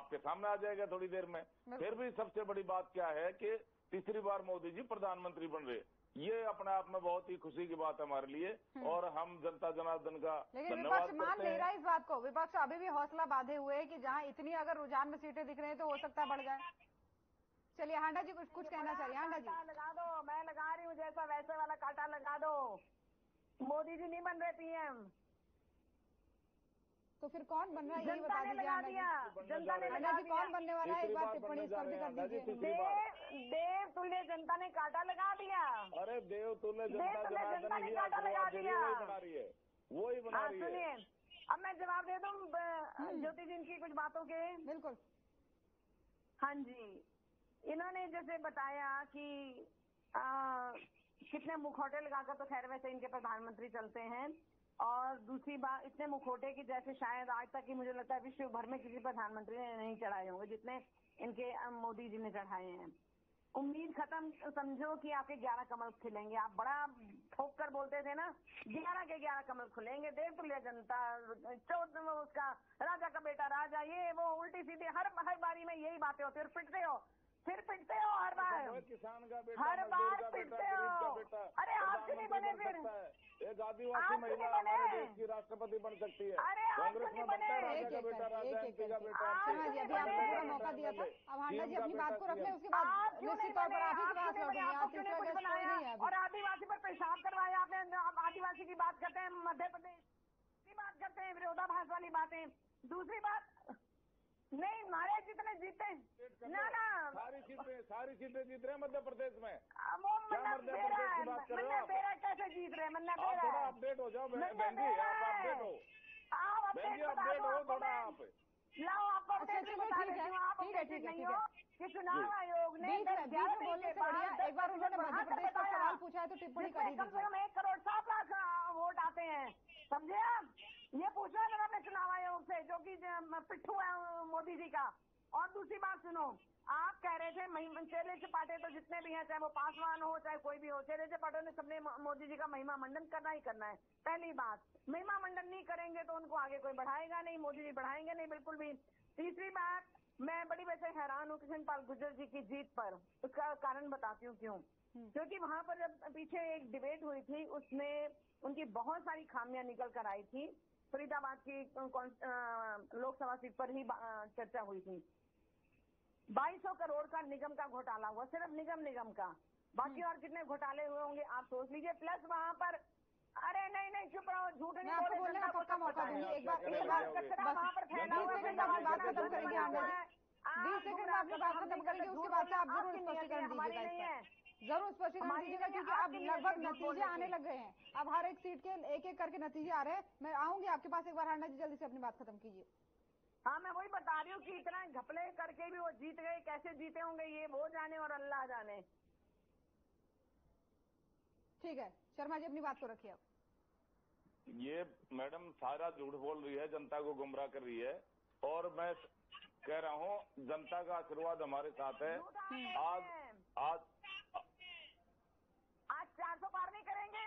आपके सामने आ जाएगा थोड़ी देर में। फिर भी सबसे बड़ी बात क्या है कि तीसरी बार मोदी जी प्रधानमंत्री बन रहे, ये अपने आप में बहुत ही खुशी की बात है हमारे लिए, और हम जनता जनार्दन का धन्यवाद करते हैं। मान नहीं रहा इस बात को, विपक्ष अभी भी हौसला बांधे हुए है कि जहां इतनी अगर रुझान में सीटें दिख रही है तो हो सकता है बढ़ जाए। चलिए हांडा जी कुछ कहना चाहिए। हांडा जी लगा दो, मैं लगा रही हूँ जैसा वैसे वाला कांटा लगा दो। मोदी जी नहीं बन रहे पीएम, तो फिर कौन बन रहा है यही बता दीजिए। लगा दिया जनता ने लगा दिया। कौन बनने वाला है एक बार टिप्पणी इस पर भी कर दीजिए। देव तुल्य जनता ने कांटा लगा दिया। अरे देव तुल्य जनता ने कांटा लगा दिया, बना रही है, वो ही बना रही है। सुनिए अब मैं जवाब दे दूं ज्योति जी की कुछ बातों के। बिल्कुल। हाँ जी, इन्होंने जैसे बताया कि कितने मुखौटे लगाकर तो खैर वैसे इनके प्रधानमंत्री चलते हैं, और दूसरी बात इतने मुखौटे की जैसे शायद आज तक की मुझे लगता है विश्व भर में किसी प्रधानमंत्री ने नहीं चढ़ाए होंगे जितने इनके मोदी जी ने चढ़ाए हैं। उम्मीद खत्म समझो कि आपके 11 कमल खिलेंगे। आप बड़ा ठोक कर बोलते थे ना, 11 के 11 कमल खुलेंगे। देव तुल्य जनता, 14 उसका राजा का बेटा राजा, ये वो उल्टी सीधी हर बारी में यही बातें होती है, और पिटते हो, फिर पिटते हो हर बार, किसान का बेटा, हर बार पिटते हो। अरे आपसे नहीं बने, फिर एक आदिवासी महिला हमारे देश की राष्ट्रपति बन सकती है। अरे कांग्रेस में बनता है राजा का बेटा राजा, एमपी का बेटा। अभी आपको पूरा मौका दिया था, अब हांडा जी अपनी बात को रख लें, उसके बाद निश्चित तौर पर आप ही की बात लौटूंगी। और आदिवासी पर पेशाब करवाया आपने, आदिवासी की बात करते हैं, मध्य प्रदेश की बात करते हैं, विरोधाभास वाली बातें। दूसरी बात, नहीं मारे जितने जीते ना सारी सीटें जीत रहे हैं मध्य प्रदेश में। वो मन्ना बेरा कैसे जीत रहे हैं? मन्ना बेरा, थोड़ा अपडेट हो जाओ बहन जी, आप अपडेट हो, बहन जी अपडेट हो थोड़ा आप। लाओ आपको अपडेट भी बता देती हूँ, आप अपडेटेड नहीं हो कि चुनाव आयोग ने बीच में बोलने से बढ़िया एक बार उन्होंने मध्य प्रदेश का सवाल पूछा है तो टिप्पणी करी। कम से कम 1,07,00,000 वोट आते हैं, समझे आप? ये पूछा जरा अपने चुनाव आयोग से, जो कि पिट्ठू है मोदी जी का। और दूसरी बात सुनो, आप कह रहे थे चेले चपाटे तो जितने भी हैं, चाहे वो पासवान हो चाहे कोई भी हो, चेले चपाटों ने सबने मोदी जी का महिमा मंडन करना ही करना है। पहली बात, महिमा मंडन नहीं करेंगे तो उनको आगे कोई बढ़ाएगा नहीं, मोदी जी बढ़ाएंगे नहीं बिल्कुल भी। तीसरी बात, मैं बड़ी वैसे हैरान हूँ कृष्ण पाल गुर्जर जी की जीत पर। उसका कारण बताती हूँ क्यों। क्योंकि वहां पर जब पीछे एक डिबेट हुई थी, उसमें उनकी बहुत सारी खामियां निकल कर आई थी। फरीदाबाद की लोकसभा सीट पर ही चर्चा हुई थी। 2200 करोड़ का निगम का घोटाला हुआ, सिर्फ निगम का। बाकी और कितने घोटाले हुए होंगे आप सोच लीजिए। प्लस वहां पर, अरे नहीं चुप रहो, झूठ नहीं बोले, बोलने का पक्का मौका दूंगी। एक बार वहां पर फैला हुआ है, बात खत्म करेंगे हांडा जी, 20 सेकंड में अपनी बात खत्म करेंगे, उसके बाद से आप जरूर स्पष्टीकरण दीजिएगा, जरूर स्पष्टीकरण दीजिएगा, क्योंकि अब लगभग नतीजे आने लग गए हैं। अब हर एक सीट के एक करके नतीजे आ रहे हैं। मैं आऊंगी आपके पास एक बार। हांडा जी जल्दी से अपनी बात खत्म कीजिए। हाँ, मैं वही बता रही हूँ कि इतना घपले करके भी वो जीत गए, कैसे जीते होंगे ये वो जाने और अल्लाह जाने। ठीक है शर्मा जी, अपनी बात को रखिए। अब ये मैडम सारा झूठ बोल रही है, जनता को गुमराह कर रही है, और मैं कह रहा हूँ जनता का आशीर्वाद हमारे साथ है। आज 400 पार नहीं करेंगे,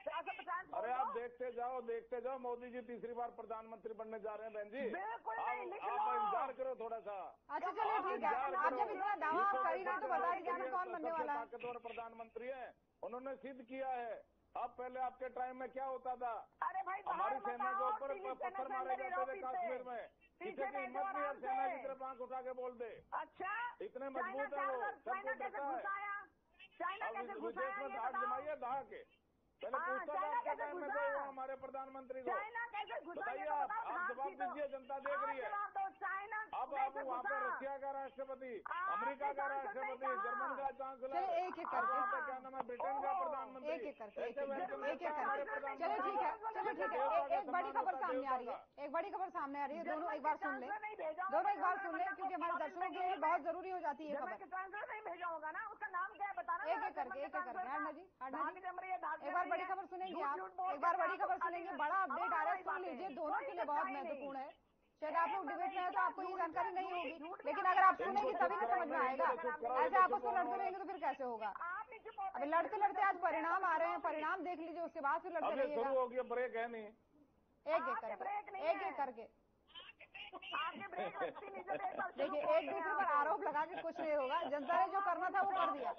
450। अरे आप देखते जाओ, मोदी जी तीसरी बार प्रधानमंत्री बनने जा रहे हैं बहन जी। बिल्कुल आप इंतजार करो थोड़ा सा। अच्छा चलिए ठीक है, आप जब इतना दावा कर ही रहे तो बता दीजिए कौन बनने वाला है। ताकतवर प्रधानमंत्री है, उन्होंने सिद्ध किया है। अब पहले आपके टाइम में क्या होता था? अरे भाई, हमारी सेना के ऊपर पत्थर मारे जाते थे कश्मीर में, किसी की हिम्मत नहीं है सेना की तरफ आंख उठा के बोल दे। अच्छा, इतने मजबूत है वो, सबको डरता है। अब विदेश में धाक जमाइए, धाक पहले पूछता था आपके टाइम में कोई हुआ हमारे प्रधानमंत्री को? बताइए, आप जवाब दीजिए, जनता देख रही है। अब आप वहाँ पर रशिया का राष्ट्रपति, अमेरिका का राष्ट्रपति, जर्मन का चांसलर, एक एक करके क्या नाम है, ब्रिटेन का प्रधानमंत्री, एक एक करके चलिए ठीक है। एक बड़ी खबर सामने आ रही है, दोनों एक बार सुन ले, क्योंकि हमारे दर्शकों के लिए बहुत जरूरी हो जाती है खबर। ट्रांसलेटर नहीं भेजा होगा ना, उसका नाम क्या है बताना। एक एक करके हांडा जी एक बार बड़ी खबर सुनेंगे आप, एक बार बड़ी खबर सुनेंगे। बड़ा अपडेट आ रहा है, सुन लीजिए, दोनों के लिए बहुत महत्वपूर्ण है। शायद आप लोग डिबेट में है तो आपको ये जानकारी नहीं होगी, लेकिन अगर आप सुनेंगे तभी तो समझ में आएगा। ऐसे आप उसको लड़ते रहेंगे तो फिर कैसे होगा? अभी लड़ते लड़ते आज परिणाम आ रहे हैं, परिणाम देख लीजिए, उसके बाद फिर लड़ते रहिएगा। ब्रेक है नहीं, एक एक करके आपके देखिए, एक दूसरे पर आरोप लगा के कुछ नहीं होगा। जनता ने जो करना था वो कर दिया,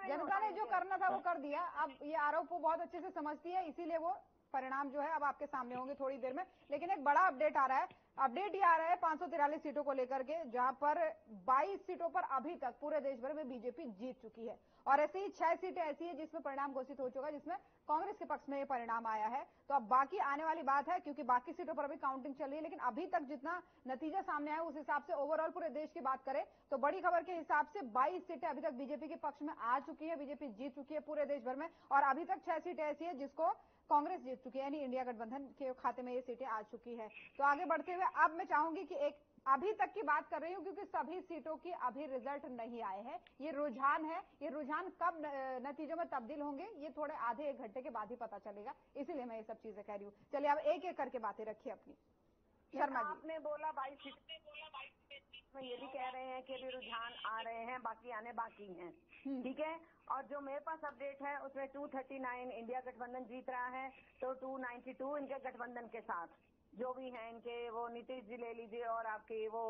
जनता ने जो करना था वो कर दिया। अब ये आरोप वो बहुत अच्छे से समझती है, इसीलिए वो परिणाम जो है अब आपके सामने होंगे थोड़ी देर में। लेकिन एक बड़ा अपडेट आ रहा है, अपडेट ये आ रहा है 543 सीटों को लेकर के, जहां पर 22 सीटों पर अभी तक पूरे देश भर में बीजेपी जीत चुकी है। और ऐसे ही 6 सीटें ऐसी है जिसमें परिणाम घोषित हो चुका है, जिसमें कांग्रेस के पक्ष में ये परिणाम आया है। तो अब बाकी आने वाली बात है, क्योंकि बाकी सीटों पर अभी काउंटिंग चल रही है। लेकिन अभी तक जितना नतीजा सामने आया उस हिसाब से ओवरऑल पूरे देश की बात करें तो बड़ी खबर के हिसाब से 22 सीटें अभी तक बीजेपी के पक्ष में आ चुकी है। बीजेपी जीत चुकी है पूरे देश भर में, और अभी तक 6 सीटें ऐसी है जिसको कांग्रेस जीत चुकी है, यानी इंडिया गठबंधन के खाते में ये सीटें आ चुकी है। तो आगे बढ़ते हुए अब मैं चाहूंगी कि एक अभी तक की बात कर रही हूं, क्योंकि सभी सीटों की अभी रिजल्ट नहीं आए हैं। ये रुझान है, ये रुझान कब नतीजों में तब्दील होंगे ये थोड़े आधे एक घंटे के बाद ही पता चलेगा, इसीलिए मैं ये सब चीजें कह रही हूँ। चलिए अब एक एक करके बातें रखिए अपनी। शर्मा जी, आपने बोला 22 सीट में ये भी कह रहे हैं कि अभी रुझान आ रहे हैं, बाकी आने बाकी हैं, ठीक है। और जो मेरे पास अपडेट है उसमें 239 इंडिया गठबंधन जीत रहा है, तो 292 इनके गठबंधन के साथ जो भी हैं इनके, वो नीतीश जी ले लीजिए, और आपकी वो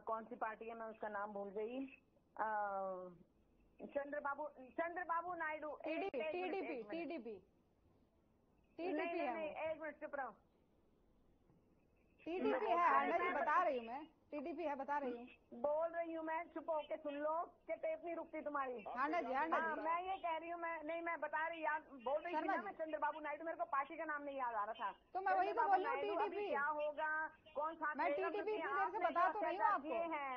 कौन सी पार्टी है, मैं उसका नाम भूल गई, चंद्रबाबू नायडू, टीडीपी नहीं, एक मिनट चुप रहो, टीडीपी है हांडा जी, बता रही हूँ मैं, टीडीपी है बता रही हूँ, बोल रही हूँ मैं, चुप होके सुन लो कि टेप नहीं रुकती तुम्हारी। हांडा जी, मैं ये कह रही हूँ, मैं बता रही, याद बोल रही थी ना मैं, चंद्रबाबू नायडू, मेरे को पार्टी का नाम नहीं याद आ रहा था, तो मैं वही तो बोल रही हूँ, टीडीपी क्या होगा, कौन सा, मैं टीडीपी इतनी देर से बता तो रही हूँ आपको। है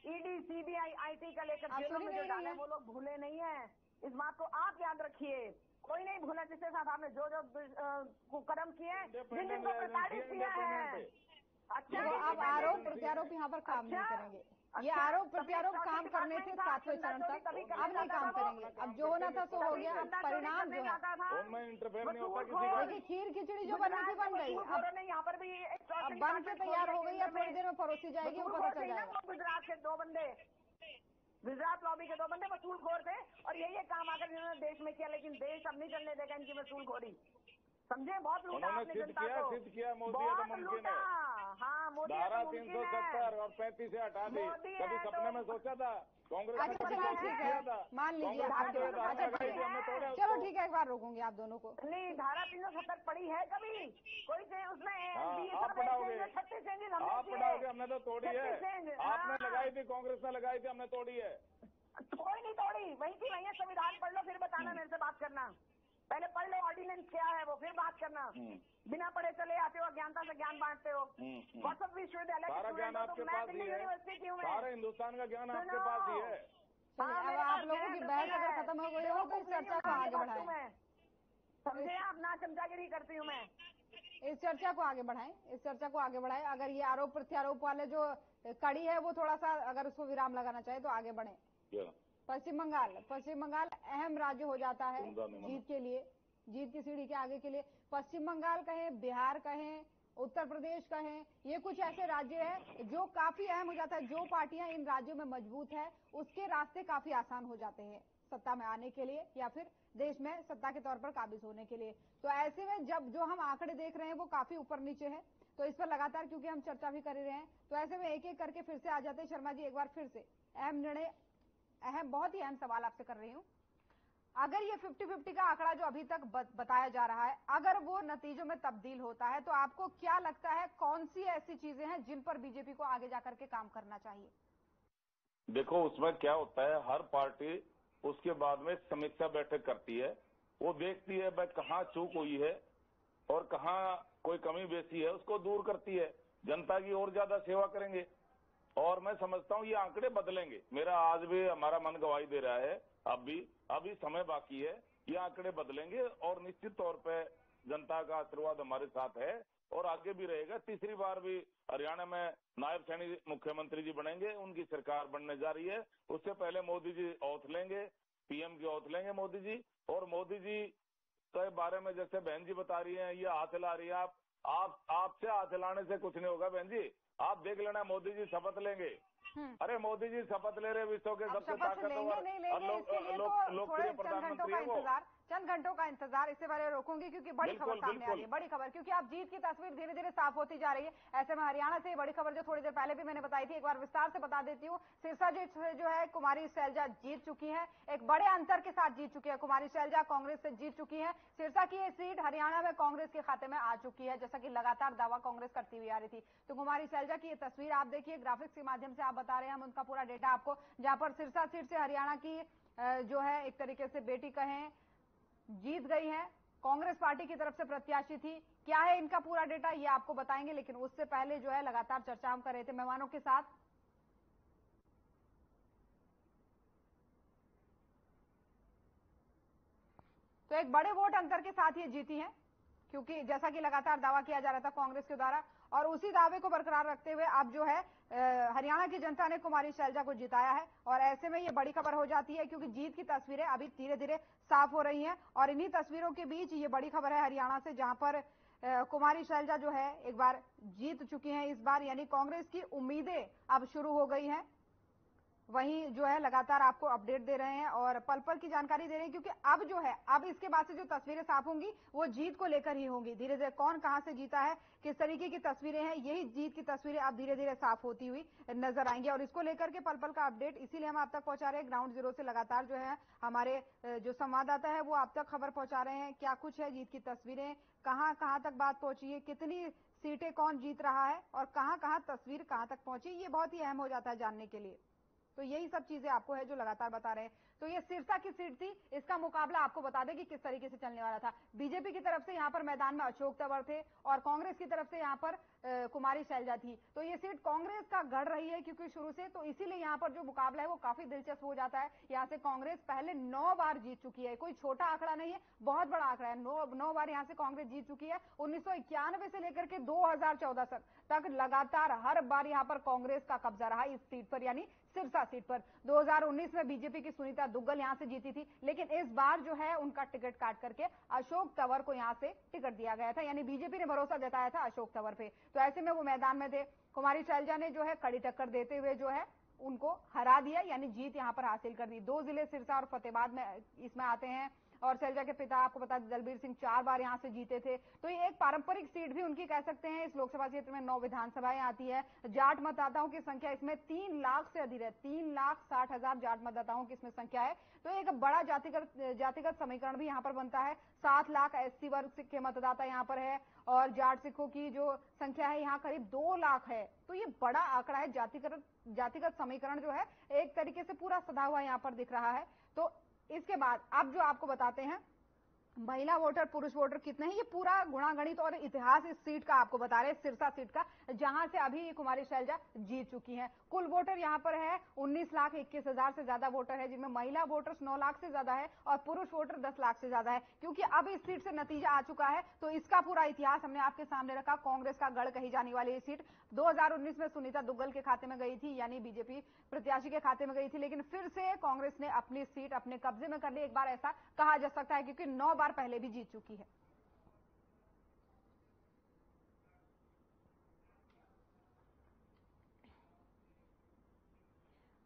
ईडी सीबीआई IT का लेकर जेलों में जो डाला, वो लोग भूले नहीं है, इस बात को आप याद रखिए। कोई नहीं भूला जिसके साथ आपने जो कदम किए, जिन जिनको प्रताड़ित किया है। अच्छा, तो अब आरोप प्रत्यारोप यहाँ पर काम नहीं करेंगे। ये आरोप प्रत्यारोप काम करने थे 7वें चरण तक, अब नहीं काम करेंगे। अब जो होना था सो हो गया। अब परिणाम जो है, देखिए खीर खिचड़ी जो बनी थी बन गई, अब यहाँ पर भी अब बन के तैयार हो गई है, थोड़ी देर में परोसी जाएगी, वो पता चल जाएगा। गुजरात के 2 बंदे, गुजरात लॉबी के 2 बंदे वसूलखोर थे, और यही काम आकर जिन्होंने देश में किया, लेकिन देश अब नहीं चलने देगा इनकी वसूलखोरी, समझे। बहुत लूटा आपने जनता को, सिद्ध किया मोदी, बहुत लूटा। हाँ, मोदी धारा 370 और 35 से हटा दी, कभी सपने में सोचा था कांग्रेस? अच्छा चलिए ठीक है, मान लीजिए आपके, अच्छा चलो ठीक है, एक बार रोकूंगी आप दोनों को। नहीं, धारा 370 पड़ी है कभी कोई उसमें? आप पढ़ाओगे, आप पढ़ाओगे, हमने तो तोड़ी है, आपने लगाई थी, कांग्रेस ने लगाई थी, हमने तोड़ी है। कोई नहीं तोड़ी, वही की वही है। संविधान पढ़ लो, फिर बताना, मेरे से बात करना। पहले पढ़ लो ऑर्डिनेंस क्या है वो, फिर बात करना। बिना पढ़े चले आते हो, अज्ञानता से ज्ञान बांटते हो। व्हाट्सएप विश्वविद्यालय सारा ज्ञान आपके पास ही है, सारे हिंदुस्तान का ज्ञान आपके पास ही है। अब आप लोगों की बहस अगर खत्म हो गई हो तो इस चर्चा को आगे बढ़ाएं। समझे आप, ना चमचागिरी करती हूँ मैं। इस चर्चा को आगे बढ़ाएं, इस चर्चा को आगे बढ़ाएं। अगर ये आरोप प्रत्यारोप वाले जो कड़ी है वो थोड़ा सा अगर उसको विराम लगाना चाहे तो आगे बढ़े। पश्चिम बंगाल अहम राज्य हो जाता है जीत के लिए, जीत की सीढ़ी के आगे के लिए। पश्चिम बंगाल कहें, बिहार कहें, उत्तर प्रदेश कहें, ये कुछ ऐसे राज्य हैं जो काफी अहम हो जाता है। जो पार्टियां इन राज्यों में मजबूत है उसके रास्ते काफी आसान हो जाते हैं सत्ता में आने के लिए, या फिर देश में सत्ता के तौर पर काबिज होने के लिए। तो ऐसे में जब जो हम आंकड़े देख रहे हैं वो काफी ऊपर नीचे है, तो इस पर लगातार क्योंकि हम चर्चा भी कर रहे हैं, तो ऐसे में एक एक करके फिर से आ जाते हैं। शर्मा जी, एक बार फिर से अहम निर्णय, बहुत ही अहम सवाल आपसे कर रही हूँ। अगर ये 50-50 का आंकड़ा जो अभी तक बताया जा रहा है, अगर वो नतीजों में तब्दील होता है तो आपको क्या लगता है कौन सी ऐसी चीजें हैं जिन पर बीजेपी को आगे जाकर के काम करना चाहिए? देखो, उसमें क्या होता है, हर पार्टी उसके बाद में समीक्षा बैठक करती है, वो देखती है भाई कहाँ चूक हुई है और कहाँ कोई कमी बेसी है, उसको दूर करती है, जनता की और ज्यादा सेवा करेंगे। और मैं समझता हूँ ये आंकड़े बदलेंगे। मेरा आज भी हमारा मन गवाही दे रहा है, अभी समय बाकी है, ये आंकड़े बदलेंगे और निश्चित तौर पे जनता का आशीर्वाद हमारे साथ है और आगे भी रहेगा। तीसरी बार भी हरियाणा में नायब सैनी मुख्यमंत्री जी बनेंगे, उनकी सरकार बनने जा रही है। उससे पहले मोदी जी औथ लेंगे, PM की औथ लेंगे मोदी जी। और मोदी जी के बारे में जैसे बहन जी बता रही है, ये हाथ हिला रही है, आपसे हाथ हिलाने से कुछ नहीं होगा बहन जी। आप देख लेना, मोदी जी शपथ लेंगे। अरे मोदी जी शपथ ले रहे विश्व के सबसे ताकतवर लोकप्रिय प्रधानमंत्री है वो। चंद घंटों का इंतजार, इससे पहले रोकूंगी क्योंकि बड़ी खबर सामने आ रही है, बड़ी खबर, क्योंकि अब जीत की तस्वीर धीरे धीरे साफ होती जा रही है। ऐसे में हरियाणा से बड़ी खबर जो थोड़ी देर पहले भी मैंने बताई थी, एक बार विस्तार से बता देती हूँ। सिरसा जीत जो है कुमारी शैलजा जीत चुकी है, एक बड़े अंतर के साथ जीत चुकी है कुमारी शैलजा, कांग्रेस से जीत चुकी है। सिरसा की ये सीट हरियाणा में कांग्रेस के खाते में आ चुकी है, जैसा कि लगातार दावा कांग्रेस करती हुई आ रही थी। तो कुमारी शैलजा की ये तस्वीर आप देखिए, ग्राफिक्स के माध्यम से आप बता रहे हैं हम उनका पूरा डेटा आपको, जहां पर सिरसा सीट से हरियाणा की जो है एक तरीके से बेटी कहें जीत गई है, कांग्रेस पार्टी की तरफ से प्रत्याशी थी। क्या है इनका पूरा डेटा ये आपको बताएंगे, लेकिन उससे पहले जो है लगातार चर्चा हम कर रहे थे मेहमानों के साथ। तो एक बड़े वोट अंतर के साथ ये जीती हैं, क्योंकि जैसा कि लगातार दावा किया जा रहा था कांग्रेस के द्वारा, और उसी दावे को बरकरार रखते हुए अब जो है हरियाणा की जनता ने कुमारी शैलजा को जिताया है। और ऐसे में ये बड़ी खबर हो जाती है, क्योंकि जीत की तस्वीरें अभी धीरे धीरे साफ हो रही हैं। और इन्हीं तस्वीरों के बीच ये बड़ी खबर है हरियाणा से, जहां पर कुमारी शैलजा जो है एक बार जीत चुकी हैं इस बार, यानी कांग्रेस की उम्मीदें अब शुरू हो गई हैं। वहीं जो है लगातार आपको अपडेट दे रहे हैं और पल पल की जानकारी दे रहे हैं, क्योंकि अब जो है अब इसके बाद से जो तस्वीरें साफ होंगी वो जीत को लेकर ही होंगी। धीरे धीरे कौन कहां से जीता है, किस तरीके की तस्वीरें हैं, यही जीत की तस्वीरें अब धीरे धीरे साफ होती हुई नजर आएंगी। और इसको लेकर के पल पल का अपडेट इसीलिए हम आप तक पहुंचा रहे हैं, ग्राउंड जीरो से लगातार जो है हमारे जो संवाददाता है वो आप तक खबर पहुंचा रहे हैं, क्या कुछ है जीत की तस्वीरें, कहां कहां तक बात पहुंची है, कितनी सीटें कौन जीत रहा है और कहां कहां तस्वीर कहां तक पहुंची, ये बहुत ही अहम हो जाता है जानने के लिए। तो यही सब चीजें आपको है जो लगातार बता रहे हैं। तो ये सिरसा की सीट थी, इसका मुकाबला आपको बता दें कि किस तरीके से चलने वाला था। बीजेपी की तरफ से यहां पर मैदान में अशोक तंवर थे और कांग्रेस की तरफ से यहां पर कुमारी शैलजा थी। तो ये सीट कांग्रेस का गढ़ रही है क्योंकि शुरू से, तो इसीलिए यहां पर जो मुकाबला है वो काफी दिलचस्प हो जाता है। यहां से कांग्रेस पहले 9 बार जीत चुकी है, कोई छोटा आंकड़ा नहीं है, बहुत बड़ा आंकड़ा है। 9 बार यहां से कांग्रेस जीत चुकी है। 1991 से लेकर के 2014 तक लगातार हर बार यहां पर कांग्रेस का कब्जा रहा इस सीट पर, यानी सिरसा सीट पर। 2019 में बीजेपी की सुनीता दुग्गल यहां से जीती थी, लेकिन इस बार जो है उनका टिकट काट करके अशोक तंवर को यहां से टिकट दिया गया था, यानी बीजेपी ने भरोसा जताया था अशोक तंवर पे। तो ऐसे में वो मैदान में थे। कुमारी शैलजा ने जो है कड़ी टक्कर देते हुए जो है उनको हरा दिया, यानी जीत यहां पर हासिल कर दी। 2 जिले सिरसा और फतेहाबाद में इसमें आते हैं। और शैलजा के पिता आपको बता दें दलबीर सिंह 4 बार यहां से जीते थे। तो ये एक पारंपरिक सीट भी उनकी कह सकते हैं। इस लोकसभा क्षेत्र में 9 विधानसभाएं आती है। जाट मतदाताओं की संख्या इसमें 3 लाख से अधिक है, 3,60,000 जाट मतदाताओं की इसमें संख्या है। तो एक बड़ा जातिगत समीकरण भी यहाँ पर बनता है। 7 लाख एससी वर्ग के मतदाता यहाँ पर है और जाट सिखों की जो संख्या है यहाँ करीब 2 लाख है। तो ये बड़ा आंकड़ा है। जातिगत समीकरण जो है एक तरीके से पूरा सधा हुआ यहाँ पर दिख रहा है। तो इसके बाद अब जो आपको बताते हैं महिला वोटर पुरुष वोटर कितने हैं, ये पूरा गुणागणित और इतिहास इस सीट का आपको बता रहे हैं, सिरसा सीट का, जहां से अभी कुमारी शैलजा जीत चुकी हैं। कुल वोटर यहां पर है 19,21,000 से ज्यादा वोटर है, जिनमें महिला वोटर्स 9 लाख से ज्यादा है और पुरुष वोटर 10 लाख से ज्यादा है। क्योंकि अब इस सीट से नतीजा आ चुका है, तो इसका पूरा इतिहास हमने आपके सामने रखा। कांग्रेस का गढ़ कही जाने वाली ये सीट 2019 में सुनीता दुग्गल के खाते में गई थी, यानी बीजेपी प्रत्याशी के खाते में गई थी, लेकिन फिर से कांग्रेस ने अपनी सीट अपने कब्जे में कर ली। एक बार ऐसा कहा जा सकता है, क्योंकि 9 बार पहले भी जीत चुकी है।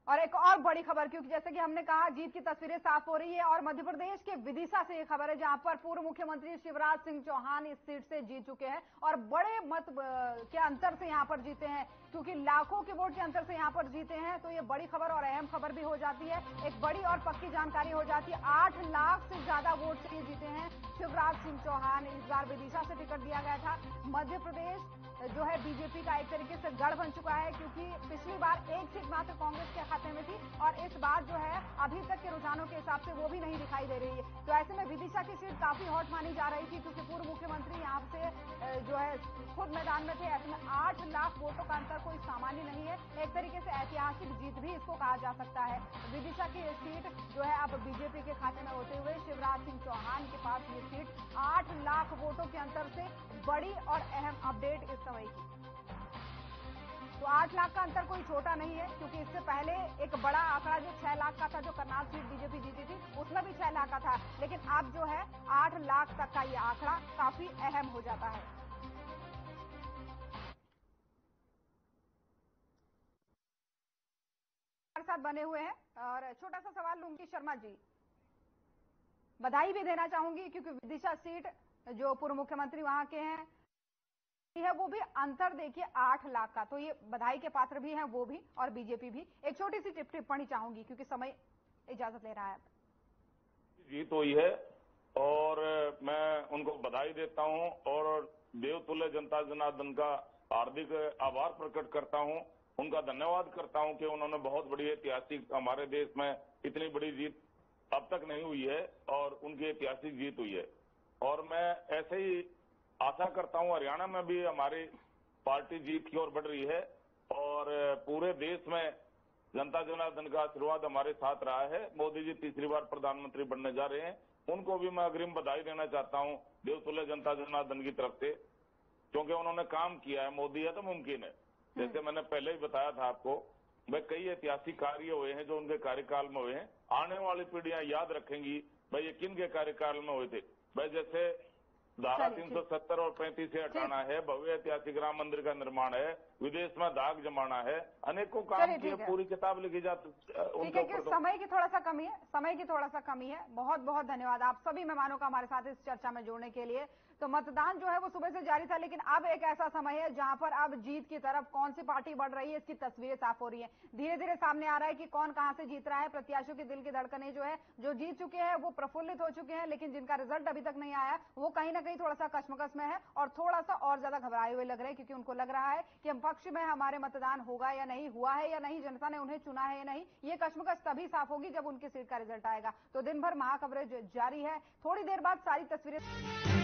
और एक और बड़ी खबर, क्योंकि जैसे कि हमने कहा जीत की तस्वीरें साफ हो रही है और मध्य प्रदेश के विदिशा से ये खबर है, जहां पर पूर्व मुख्यमंत्री शिवराज सिंह चौहान इस सीट से जीत चुके हैं और बड़े मत के अंतर से यहां पर जीते हैं, क्योंकि लाखों के वोट के अंतर से यहां पर जीते हैं। तो ये बड़ी खबर और अहम खबर भी हो जाती है, एक बड़ी और पक्की जानकारी हो जाती है। 8 लाख से ज्यादा वोट से जीते हैं शिवराज सिंह चौहान। इस बार विदिशा से टिकट दिया गया था। मध्य प्रदेश जो है बीजेपी का एक तरीके से गढ़ बन चुका है, क्योंकि पिछली बार एक सीट मात्र कांग्रेस के खाते में थी और इस बार जो है अभी तक के रुझानों के हिसाब से वो भी नहीं दिखाई दे रही है। तो ऐसे में विदिशा की सीट काफी हॉट मानी जा रही थी, क्योंकि पूर्व मुख्यमंत्री यहाँ से जो है खुद मैदान में थे। ऐसे में 8 लाख वोटों का अंतर कोई सामान्य नहीं है, एक तरीके से ऐतिहासिक जीत भी इसको कहा जा सकता है। विदिशा की सीट जो है अब बीजेपी के खाते में होते हुए शिवराज सिंह चौहान के पास ये सीट 8 लाख वोटों के अंतर से बड़ी और अहम अपडेट इस समय की। तो 8 लाख का अंतर कोई छोटा नहीं है, क्योंकि इससे पहले एक बड़ा आंकड़ा जो 6 लाख का था, जो करनाल सीट बीजेपी जीती थी, उसमें भी 6 लाख का था, लेकिन अब जो है 8 लाख तक का ये आंकड़ा काफी अहम हो जाता है। हमारे साथ बने हुए हैं और छोटा सा सवाल लूंगी शर्मा जी, बधाई भी देना चाहूंगी, क्योंकि विदिशा सीट जो पूर्व मुख्यमंत्री वहां के हैं है, वो भी अंतर देखिए 8 लाख का, तो ये बधाई के पात्र भी हैं वो भी और बीजेपी भी। एक छोटी सी टिप्पणी चाहूंगी क्योंकि समय इजाजत ले रहा है। जीत हुई है और मैं उनको बधाई देता हूं और देवतुल्य जनता जनार्दन का हार्दिक आभार प्रकट करता हूं, उनका धन्यवाद करता हूं कि उन्होंने बहुत बड़ी ऐतिहासिक, हमारे देश में इतनी बड़ी जीत अब तक नहीं हुई है और उनकी ऐतिहासिक जीत हुई है। और मैं ऐसे ही आशा करता हूं हरियाणा में भी हमारी पार्टी जीत की ओर बढ़ रही है और पूरे देश में जनता जनार्दन का आशीर्वाद हमारे साथ रहा है। मोदी जी तीसरी बार प्रधानमंत्री बनने जा रहे हैं, उनको भी मैं अग्रिम बधाई देना चाहता हूं देवतुल्य जनता जनार्दन की तरफ से, क्योंकि उन्होंने काम किया है। मोदी है तो मुमकिन है। जैसे मैंने पहले ही बताया था आपको, भाई कई ऐतिहासिक कार्य हुए हैं जो उनके कार्यकाल में हुए हैं। आने वाली पीढ़ियां याद रखेंगी भाई ये किन के कार्यकाल में हुए थे। भाई जैसे धारा 370 और 35 से हटाना है, भव्य ऐतिहासिक राम मंदिर का निर्माण है, विदेश में दाग जमाना है, अनेकों काम किए, पूरी किताब लिखी जाती। ठीक है कि समय की थोड़ा सा कमी है, समय की थोड़ा सा कमी है। बहुत बहुत धन्यवाद आप सभी मेहमानों का हमारे साथ इस चर्चा में जुड़ने के लिए। तो मतदान जो है वो सुबह से जारी था, लेकिन अब एक ऐसा समय है जहां पर अब जीत की तरफ कौन सी पार्टी बढ़ रही है इसकी तस्वीरें साफ हो रही है। धीरे धीरे सामने आ रहा है कि कौन कहां से जीत रहा है। प्रत्याशियों के दिल की धड़कनें जो है, जो जीत चुके हैं वो प्रफुल्लित हो चुके हैं, लेकिन जिनका रिजल्ट अभी तक नहीं आया वो कहीं ना कहीं थोड़ा सा कश्मकश में है और थोड़ा सा और ज्यादा घबराए हुए लग रहे हैं, क्योंकि उनको लग रहा है कि हम पक्ष में हमारे मतदान होगा या नहीं, हुआ है या नहीं, जनता ने उन्हें चुना है या नहीं। ये कश्मकश तभी साफ होगी जब उनकी सीट का रिजल्ट आएगा। तो दिन भर महाकवरेज जारी है। थोड़ी देर बाद सारी तस्वीरें